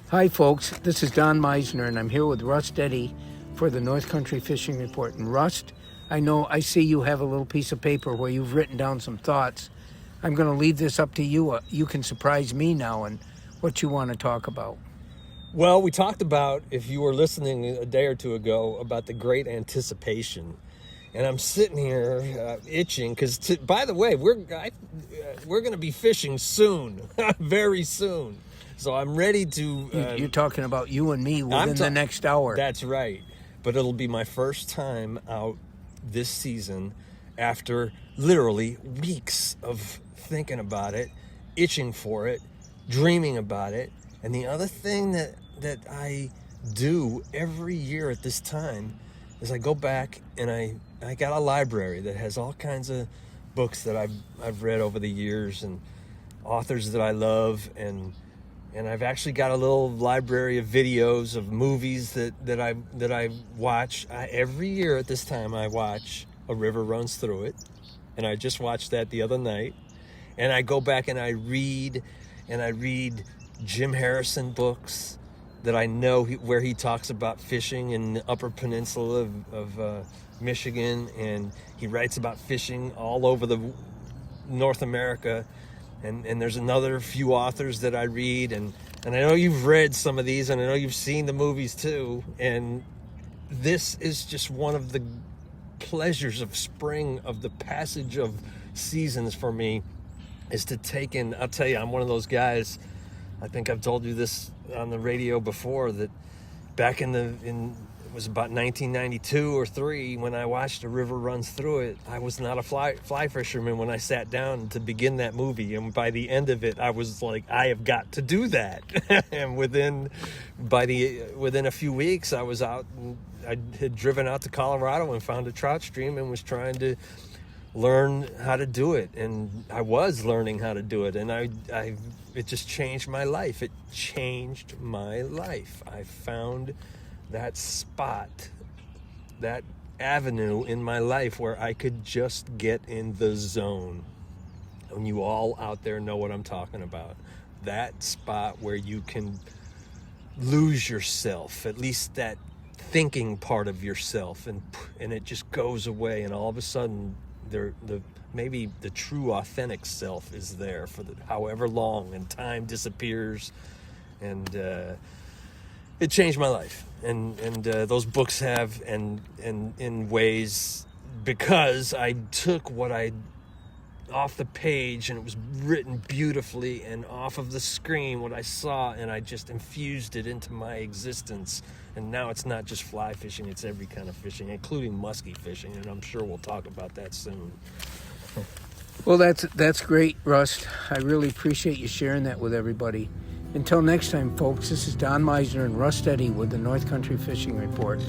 Hi, folks. This is Don Meissner, and I'm here with Rust Eddy for the North Country Fishing Report. And Rust, I see you have a little piece of paper where you've written down some thoughts. I'm going to leave this up to you. You can surprise me now and what you want to talk about. Well, we talked about, if you were listening a day or two ago, about the great anticipation. And I'm sitting here itching because, by the way, we're going to be fishing soon, very soon. So I'm ready to... You're talking about you and me within the next hour. That's right. But it'll be my first time out this season after literally weeks of thinking about it, itching for it, dreaming about it. And the other thing that I do every year at this time is I go back and I got a library that has all kinds of books that I've read over the years and authors that I love, and I've actually got a little library of videos of movies that I watch. Every year at this time I watch A River Runs Through It, and I just watched that the other night. And I go back and I read Jim Harrison books that I know where he talks about fishing in the Upper Peninsula of Michigan, and he writes about fishing all over the North America. And there's another few authors that I read, and I know you've read some of these, and I know you've seen the movies too. And this is just one of the pleasures of spring, of the passage of seasons for me, is to take in. I'll tell you, I'm one of those guys. I think I've told you this on the radio before, that back it was about 1992 or 3 when I watched A River Runs Through It. I was not a fly fisherman when I sat down to begin that movie, and by the end of it I was like, I have got to do that. And within a few weeks I was out, and I had driven out to Colorado and found a trout stream and was trying to learn how to do it, and I was learning how to do it, and it just changed my life. It changed my life. I found that spot, that avenue in my life where I could just get in the zone. And you all out there know what I'm talking about. That spot where you can lose yourself, at least that thinking part of yourself, and it just goes away, and all of a sudden maybe the true authentic self is there for however long, and time disappears, and it changed my life. And those books have, and in ways, because I took what I off the page, and it was written beautifully, and off of the screen what I saw, and I just infused it into my existence. And now it's not just fly fishing, it's every kind of fishing, including musky fishing, and I'm sure we'll talk about that soon. Well, that's great, Rust. I really appreciate you sharing that with everybody. Until next time, folks, this is Don Meissner and Rust Eddy with the North Country Fishing Report.